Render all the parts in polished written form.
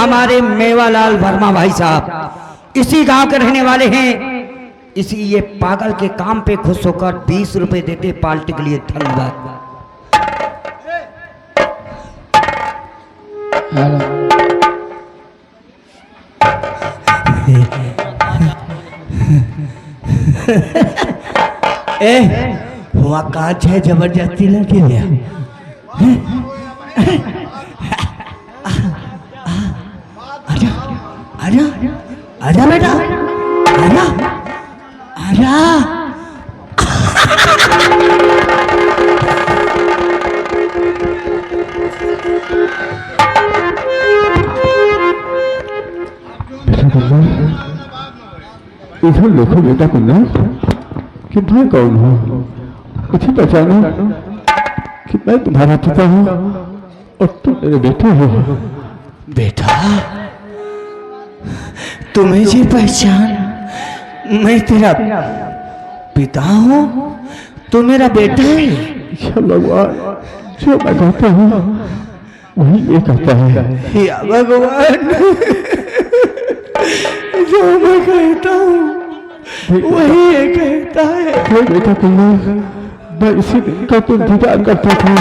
हमारे मेवालाल वर्मा भाई साहब इसी गांव के रहने वाले हैं। इसी ये पागल के काम पे खुश होकर 20 रुपए देते पार्टी के लिए। धन्यवाद। हुआ काज है जबरदस्ती लगे लिया। आजा आजा आजा बेटा आजा आजा। इधर देखो बेटा कुंदा कि मैं कौन हूँ, मुझे पहचानो कि मैं तुम्हारा पिता हूँ और तुम मेरे बेटे हो। बेटा तुम्हें जी पहचान, मैं तेरा पिता हूँ, तू मेरा बेटा है। भगवान जो मैं कहता हूँ वही ये कहता है। या भगवान जो मैं कहता हूँ वही ये कहता है। बेटा कुंदा मैं इसी दिन का तुम इंतजार करता था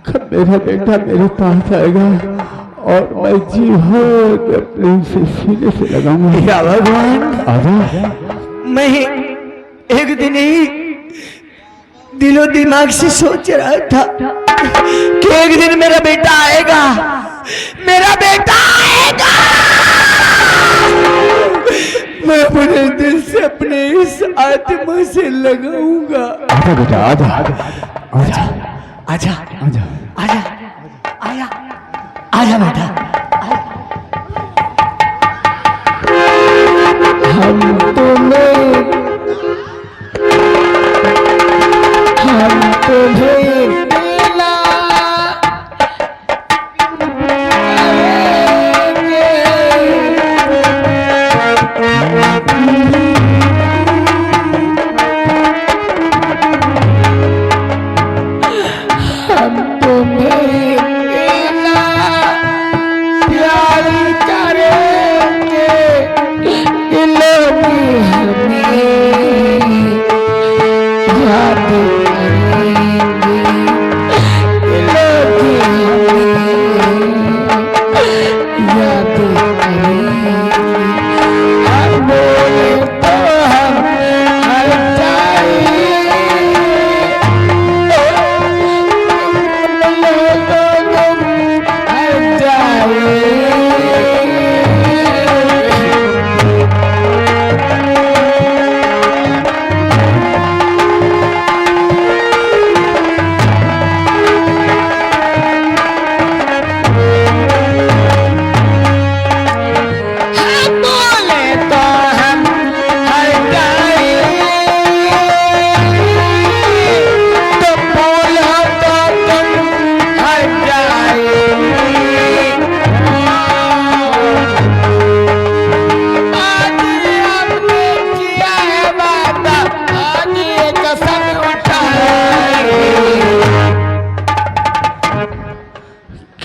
कब मेरा बेटा मेरे पास आएगा और मैं जी हो अपने उसे सीने से लगाऊंगा। या भगवान आजा। मैं एक दिन ही दिलो दिमाग से सोच रहा था कि एक दिन मेरा बेटा आएगा, मेरा बेटा आएगा। मैं अपने दिल से अपने इस आत्मा से लगाऊंगा। आजा बेटा आजा आजा आजा आजा आजा आजा आजा बेटा। हम तुम्हें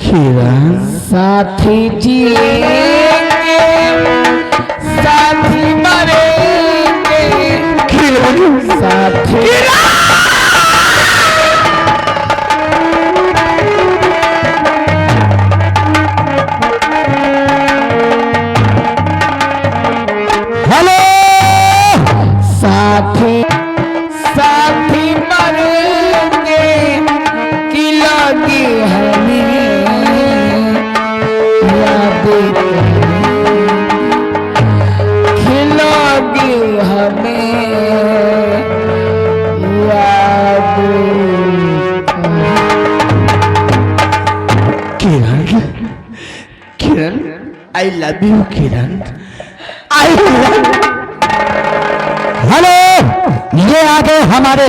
मिला साथी जिएंगे साथी मरेंगे साथी। हेलो साथी साथी मरेंगे कि लगी हमें खिलोगी हमें याद। Kiran Kiran I love you Kiran I love. Hello ये आगे हमारे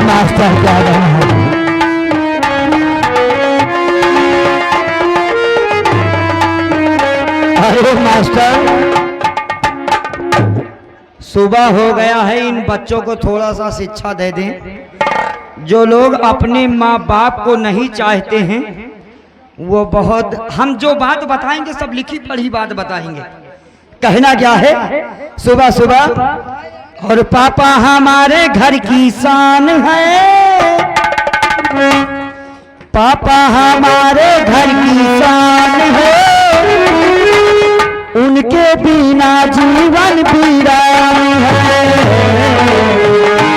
मास्टर क्या अरे मास्टर, सुबह हो गया है, इन बच्चों को थोड़ा सा शिक्षा दे दें। जो लोग अपने माँ बाप को नहीं चाहते हैं वो बहुत, हम जो बात बताएंगे सब लिखी पढ़ी बात बताएंगे। कहना क्या है, सुबह सुबह, और पापा हमारे घर की शान है, पापा हमारे घर की शान है, उनके बिना जीवन वीरान है,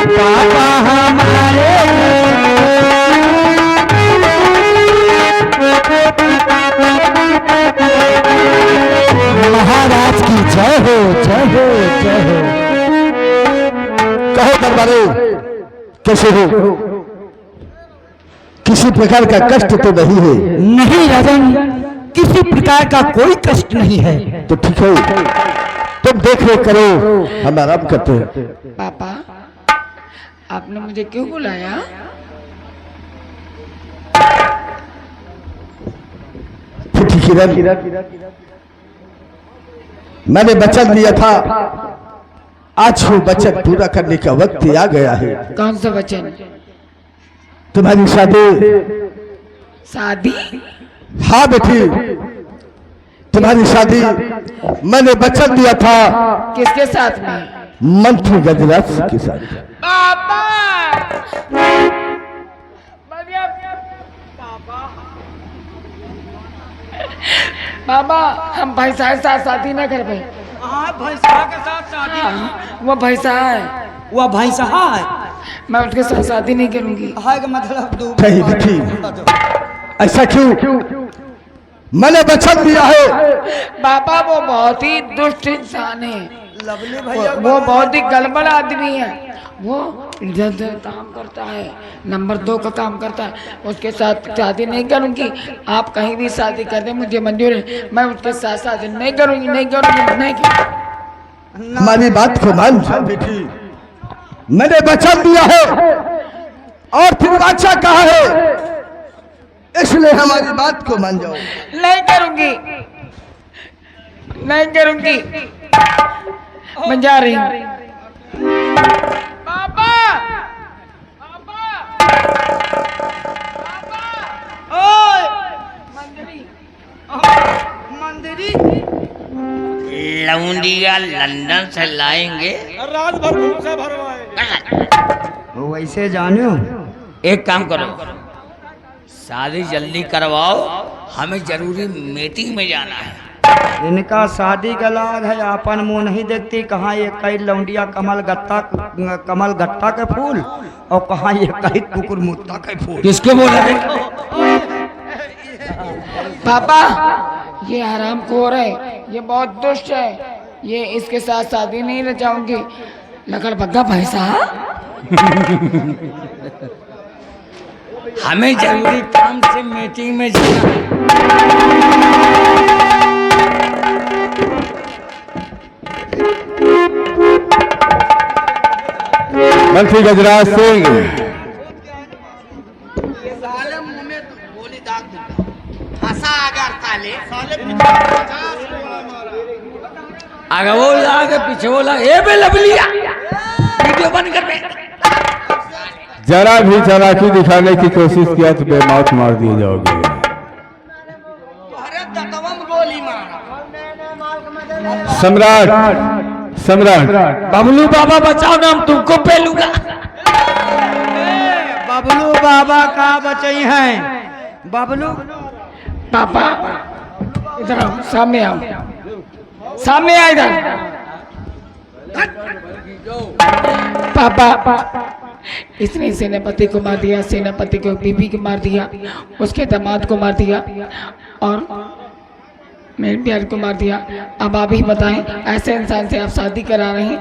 पापा हमारे। महाराज की जय हो, जय हो, जय हो। कहो दरबारे, कैसे हो? किसी प्रकार का कष्ट तो नहीं है? नहीं राजन, किसी प्रकार का कोई कष्ट नहीं है। तो ठीक है, तुम देख रेख करो, हम आराम करते हैं। पापा, आपने मुझे क्यों बुलाया? किरण, मैंने वचन दिया था, आज वो वचन पूरा करने का वक्त आ गया है। कौन सा वचन? तुम्हारी शादी। शादी? हाँ बेटी, तुम्हारी शादी मैंने वचन दिया था। किसके साथ में? मंत्री गजराज के साथ। पापा! पापा, हम भैंसा के साथ शादी न कर पाए। हाँ, भैंसा के साथ शादी। वो भैंसा है, वह भैंसा है, मैं उसके साथ शादी नहीं करूंगी। है का मतलब नहीं बेटी, ऐसा क्यों? मैंने वचन दिया है। पापा, वो बहुत ही दुष्ट इंसान है, लवली भैया, वो बहुत ही गड़बड़ आदमी है। वो इधर काम करता है, नंबर 2 का काम करता है। उसके साथ शादी नहीं करूंगी। आप कहीं भी शादी कर दे, मुझे मंजूर है, मैं उसके साथ शादी नहीं करूंगी, नहीं करूंगी, नहीं करूंगी। हमारी बात को मान जाओ बेटी, मैंने वचन दिया है और फिर बादशाह कहा है, इसलिए हमारी बात को मान जाओ। नहीं करूंगी, नहीं करूंगी, मैं जा रही हूँ। पापा! ओए! मंदिरी लौंडिया लंदन से लाएंगे, रात भर भूसा भरवाए। वैसे जानो, एक काम करो, शादी जल्दी करवाओ, हमें जरूरी मीटिंग में जाना है। इनका शादी का लाग है, अपन मुंह नहीं देखती। कहाँ ये कई लौंडिया कमल गट्टा के फूल, और कहाँ ये कई कुकुर मुत्ता के फूल। किसको बोला? पापा, ये हरामखोर है, ये बहुत दुष्ट है, ये इसके साथ शादी नहीं रचाऊंगी। लकड़ बग्गा भैंसा। हमें जरूरी काम से मीटिंग में जाना है। मंत्री गजराज सिंह, आगे बोल, आगे पीछे बोला, ए बे लवलिया, वीडियो बंद कर बे। जरा भी चालाकी दिखाने की कोशिश किया तो बेमौत मार दिए जाओगे। सम्राट, सम्राट, बबलू बाबा बचाओ ना, हम तुमको पेलूंगा। बबलू बाबा का बचई हैं, बबलू। पापा, इधर आओ, सामने आओ, सामने आ इधर। पापा, इसने सेनापति को मार दिया, सेनापति को बीबी को मार दिया, उसके दामाद को मार दिया, और मेरे प्यार को मार दिया। अब आप ही बताएं, ऐसे इंसान से आप शादी करा रहे हैं,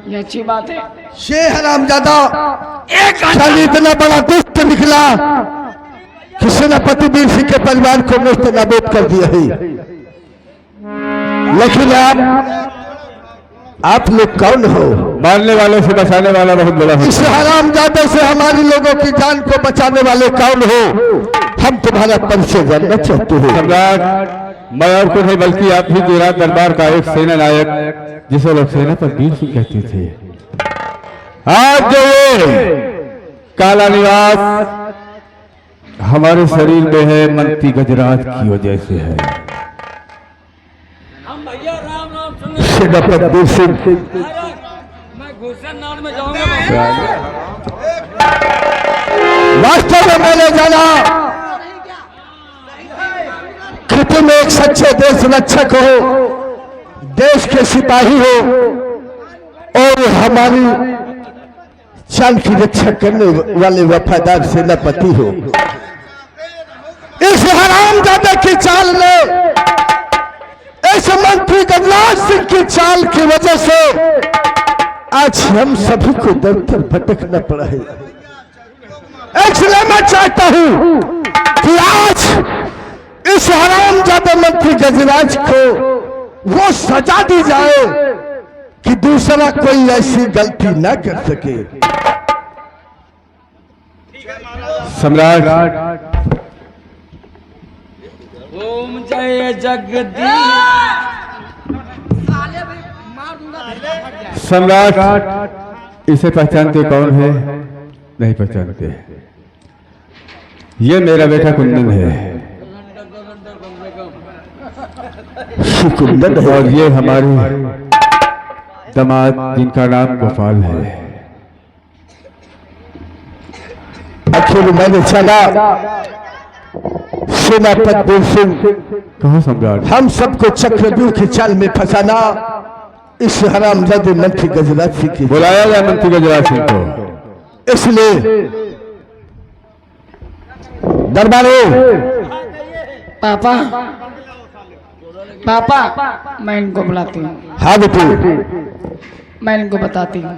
ये अच्छी बात है? ये हरामजादा साली इतना बड़ा दुष्ट निकला कि सेनापति वीर सिंह के परिवार को नष्ट नाबूद कर दिया है। लेकिन आप लोग कौन हो? मारने वाले से बचाने वाला बहुत बड़ा है। इस हरामजादे से हमारी लोगों की जान को बचाने वाले कौन हो? हम तुम्हारा परिचय जानना चाहते हैं। सम्राट, मैं और को नहीं बल्कि आप ही गुजरात दरबार का एक सेना नायक जिसे लोग सेनापति भी कहते थे। आज जो ये काला निवास हमारे शरीर में है मंत्री गजराज की वजह से है। सेनापति सिंह वास्तव में मैंने जाना कि तुम एक सच्चे देश रक्षक हो, देश के सिपाही हो और हमारी चाल की रक्षा करने वाले वफादार सेनापति हो। इस हरामजादे की चाल ने, इस मंत्री गजराज सिंह की चाल की वजह से आज हम सभी को दर दर भटकना पड़ा है। इसलिए मैं चाहता हूं कि आज इस हरामजादे मंत्री गजराज को वो सजा दी जाए कि दूसरा कोई ऐसी गलती ना कर सके। सम्राट ओम जय जगदीश। सम्राट इसे पहचानते कौन है? नहीं पहचानते। ये मेरा बेटा कुंदन है कुंदन है और ये हमारे दामाद जिनका नाम गोपाल है। आखिर मैंने चला सेनापति सिंह कहो सम्राट। हम सबको चक्रव्यूह की चाल में फंसाना इस हरामजादे मंत्री गजराज सिंह की। बुलाया जाए मंत्री गजराज सिंह को। इसलिए दरबारे पापा पापा मैं इनको बुलाती हूँ, हाँ बेटी मैं इनको बताती हूँ।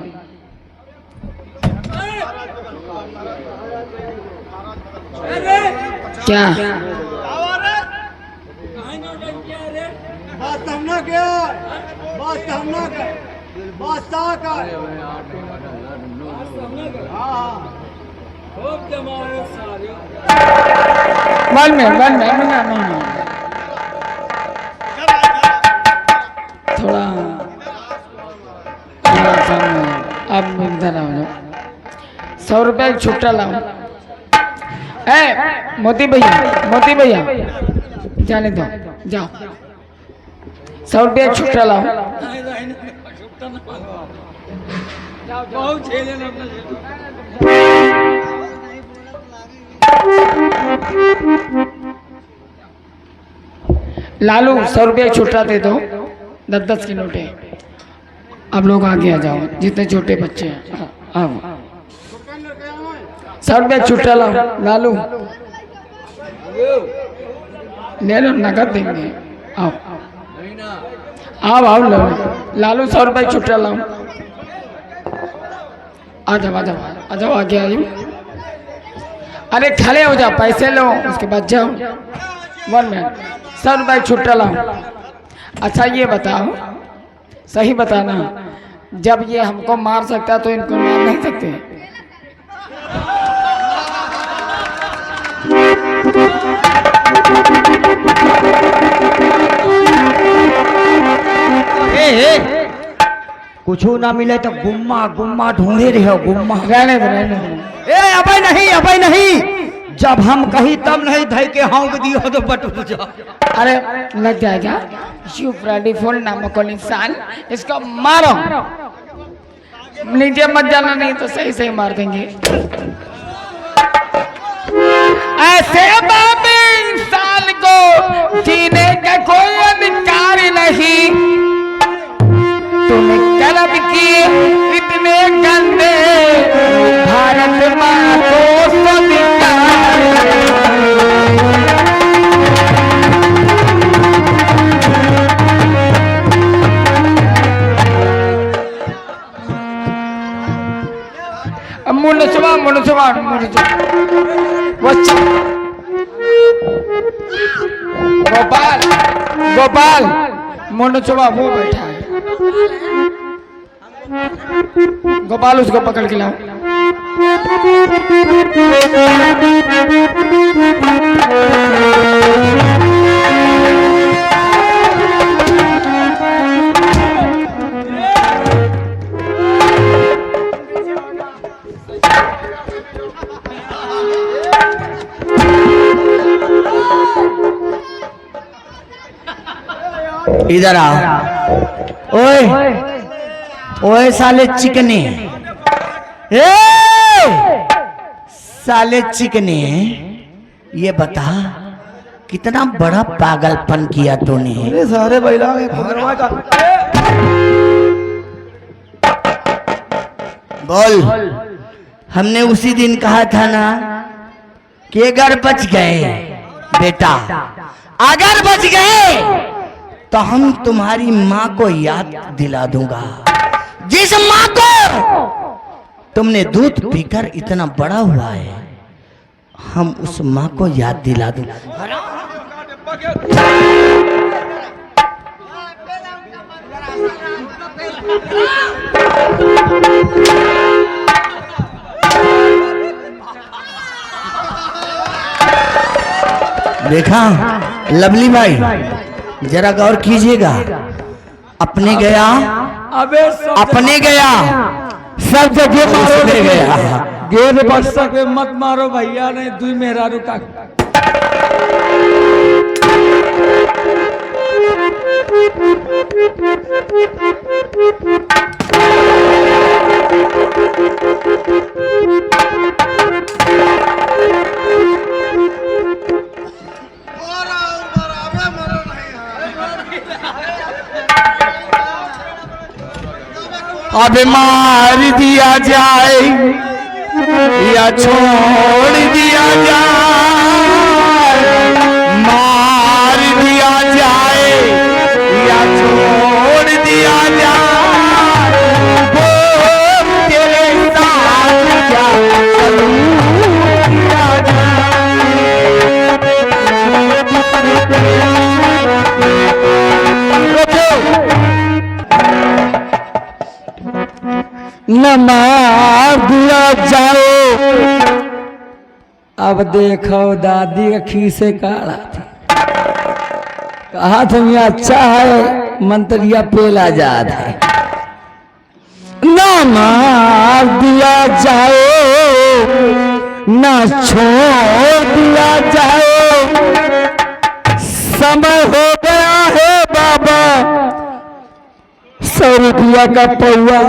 क्या वन में थोड़ा अब इधर आओ जाओ। 100 रुपये छुट्टा लाओ। मोती भैया जाने दो, जाओ 100 रुपये छुट्टा लाओ। लालू 100 रुपये छुट्टा दे दो, 10-10 की नोटे। अब लोग आगे आ जाओ, जितने छोटे बच्चे हैं आओ। 100 रुपये छुट्टा लाओ लालू, ले लो, नगद देंगे। आओ आओ आओ लालू 100 रुपये छुट्टा लाओ। आ जाओ आगे आइए। अरे खड़े हो जाओ, पैसे लो उसके बाद जाओ। 1 मिनट 100 रुपये छुट्टा लाओ। अच्छा ये बताओ, सही बताना, जब ये हमको मार सकता है तो इनको मार नहीं सकते? कुछ ना मिले तो गुम्मा गुम्मा ढूंढे रहे हो, गुम्मा। रहने दो। ए अबे नहीं, जब हम कही तब नहीं धई के हाँक दियो तो बटुक जा। अरे लग जाएगा। यू फ्रेडी फुल नामक को इंसान, इसको मारो। नीचे मत जाना, नहीं तो सही मार देंगे। ऐसे बाबे इंसान को जीने का कोई अधिकार नहीं। तूने कर्म किए इतने गंदे, भारत माँ को स्वीकार। मुनसवा गोपाल मुनसवा वो बैठा है। गोपाल उसको पकड़ के लाओ। इधर आओ। ओए ओए साले चिकने, ए साले चिकने, ये बता कितना बड़ा पागलपन किया तूने। अरे सारे बैला बोल, हमने उसी दिन कहा था ना कि अगर बच गए बेटा, अगर बच गए तो हम तुम्हारी माँ को याद दिला दूंगा, जिस माँ को तुमने दूध पीकर इतना बड़ा हुआ है, हम उस माँ को याद दिला दूंगा। देखा लवली भाई, जरा गौर कीजिएगा। अपने गया, अपने गया, सब जगह मारो गया। गेर बक्सा पे मत मारो भैया, ने दुई मेरा रुका। अब मार दिया जाए या छोड़ दिया जाए, मार दिया जाए या छोड़ दिया जाए, वो तेरे साथ क्या किया न मार दिया जाओ। अब देखो दादी का खीसे काढ़ा था, कहा तुम ये अच्छा है, मंत्रिया पेला जात है। न मार दिया जाओ, न छोड़ दिया जाओ, समय हो गया है बाबा 100 रुपया का पौवा।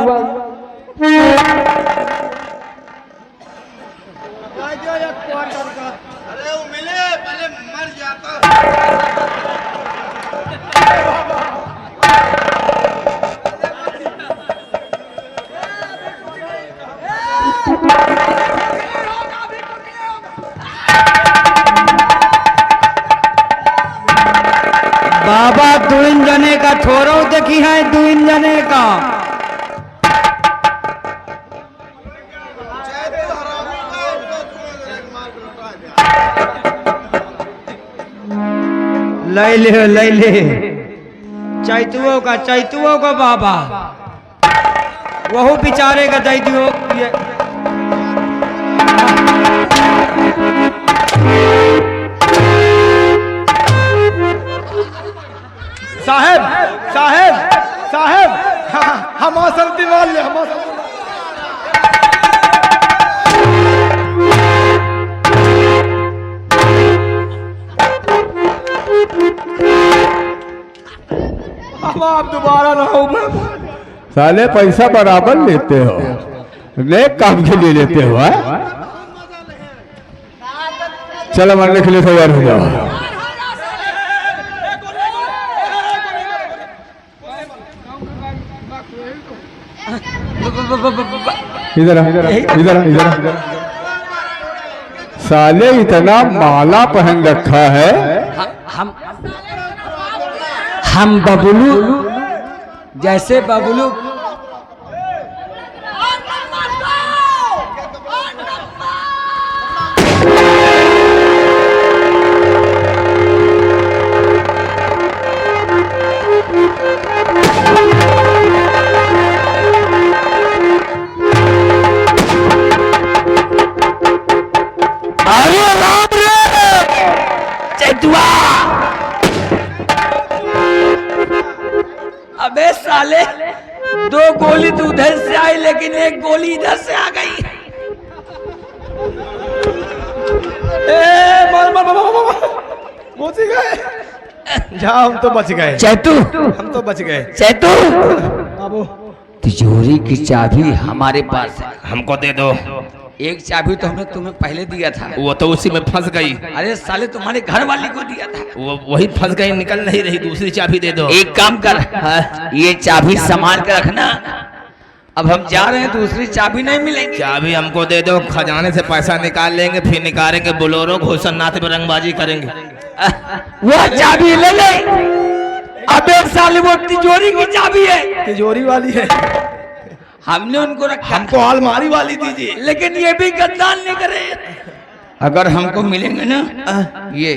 बाबा दुइन जने का छोरो देखी है, दुइन जने का ले ले चैतुओं का बाबा, वहु बेचारे का चैतुओं साहेब साहेब साहेब, हम असल दीवार ले, हम असल आप दोबारा ना हो। साले पैसा बराबर लेते हो, नेक काम के लिए लेते हो। चलो मरने के लिए तैयार हो जाओ। इधर इधर साले इतना माला पहन रखा है। हम बबलू जैसे बबलू अबे साले, 2 गोली तो उधर से आई लेकिन 1 गोली इधर से आ गई। मर मर मर मर, गए जा, हम तो बच गए, चैतू, हम तो बच गए। चैतू, बाबू तिजोरी की चाबी हमारे पास है। हमको दे दो। एक चाबी तो हमने तुम्हें पहले दिया था। वो तो उसी में फंस गई। अरे साले तुम्हारे घर वाली को दिया था। वो वही फंस गई, निकल नहीं रही। दूसरी चाबी दे दो। एक काम कर, ये चाबी संभाल के रखना। अब हम जा रहे हैं, दूसरी चाबी नहीं मिलेगी। चाबी हमको दे दो, खजाने से पैसा निकाल लेंगे, फिर निकालेंगे बोलोरो, घोषण नाते में रंगबाजी करेंगे। वो चाबी ले ले। अबे साले वो तिजोरी की चाबी है। तिजोरी वाली है, हमने उनको रखा, हमको अलमारी वाली दीजिए। लेकिन ये भी गद्दार नहीं करे। अगर हमको मिलेंगे ना ये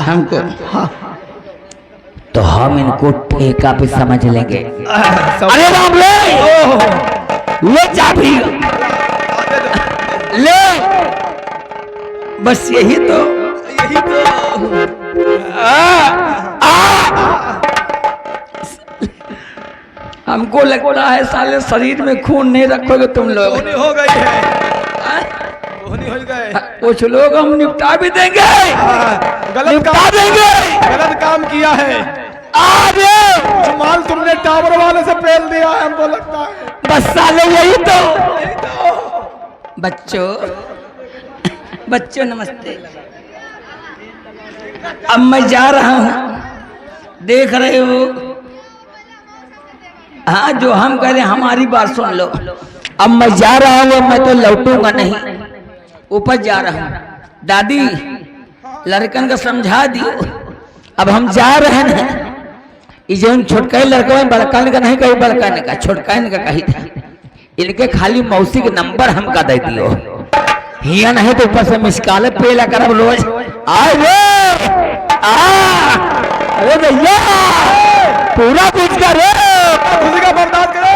हमको, तो हम इनको ठेका पे समझ लेंगे। अरे बाप रे, ले चाबी ले। बस यही तो, हमको लगता है साले शरीर में खून नहीं रखोगे तुम लोग। होनी हो गई है, होनी हो गए। कुछ लोग हम निपटा भी देंगे, गलत काम किया है। जो माल तुमने टावर वाले से पेल दिया है, हमको लगता है। बस साले यही तो। बच्चों नमस्ते। अब मैं जा रहा हूँ, देख रहे हो। हाँ, जो हम कह रहे हैं हमारी बात सुन लो। अब मैं जा रहा हूँ, मैं तो लौटूंगा नहीं, ऊपर जा रहा हूँ। दादी लड़कन को समझा दियो। अब हम जा रहे हैं। जो छोटका लड़का है, बड़का का नहीं कही, बड़का ने का छोटका का कही था। इनके खाली मौसी के नंबर हमका दे दियो। हिया नहीं तो ऊपर से मिसकाले पेला करब रोज। अरे भैया पूरा कुछ कर खुशी का बर्दाश्त करो।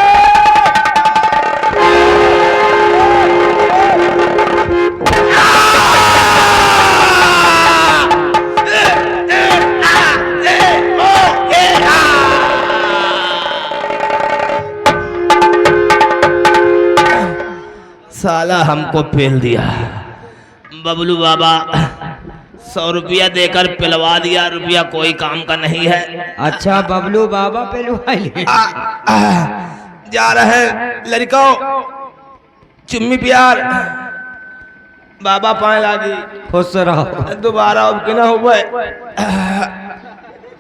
साला हमको पेल दिया। बबलू बाबा 100 रुपया देकर पिलवा दिया, रुपया कोई काम का नहीं है। अच्छा बबलू बाबा पे लुभाई जा रहे लड़को, चुम्मी प्यार। बाबा पाए लागी, खुश रहो। दोबारा अब के ना हुए।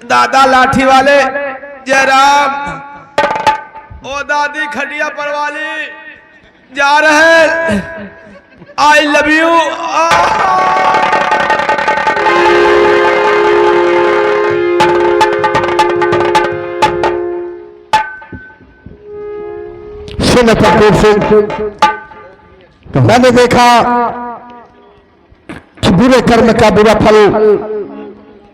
दादा लाठी वाले, जयराम। ओ दादी खटिया पर वाली, जा रहे। आई लव यू। सुन प्रकोप सिंह, मैंने देखा कि बुरे कर्म का बुरा फल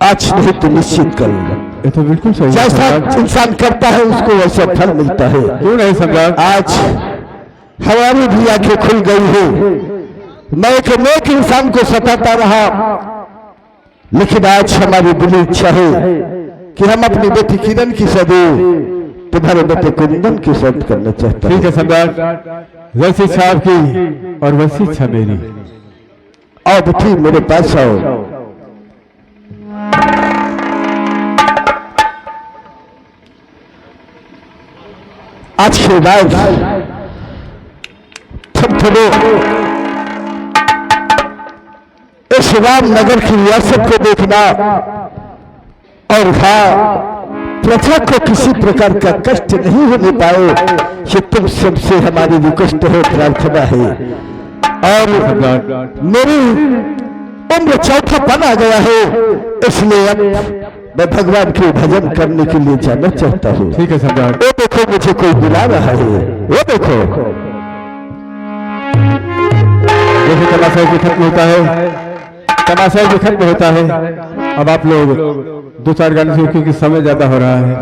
आज नहीं तो निश्चित करूंगा। ये तो बिल्कुल सही। जैसा इंसान करता है उसको वैसा फल मिलता है। क्यों नहीं सम्राट? आज हमारी भी आंखें खुल गई है। मैं एक नेक इंसान को सताता रहा, लेकिन आज हमारी दिली इच्छा है कि हम अपनी बेटी किरण की शादी तुम्हारे बेटे कुंदन के साथ करना चाहता हूं। ठीक है सम्राट, वैसी इच्छा आपकी और वैसी इच्छा मेरी। आओ बेटी मेरे पास आओ। आज के बाद तुम इस रामनगर की रियासत को देखना और प्रजा को किसी प्रकार का कष्ट नहीं होने पाए, ये तुम सबसे हमारी रिक्वेस्ट है, प्रार्थना है। और मेरी उम्र चौथापन आ गया है, इसलिए अब मैं भगवान के भजन करने के लिए जाना चाहता हूँ। ठीक है सम्राट। वो देखो मुझे कोई बुला रहा है, वो देखो। जैसे तमाशा भी खत्म होता है, तमाशा भी खत्म होता है। अब आप लोग 2-4 गाने से, क्योंकि समय ज्यादा हो रहा है।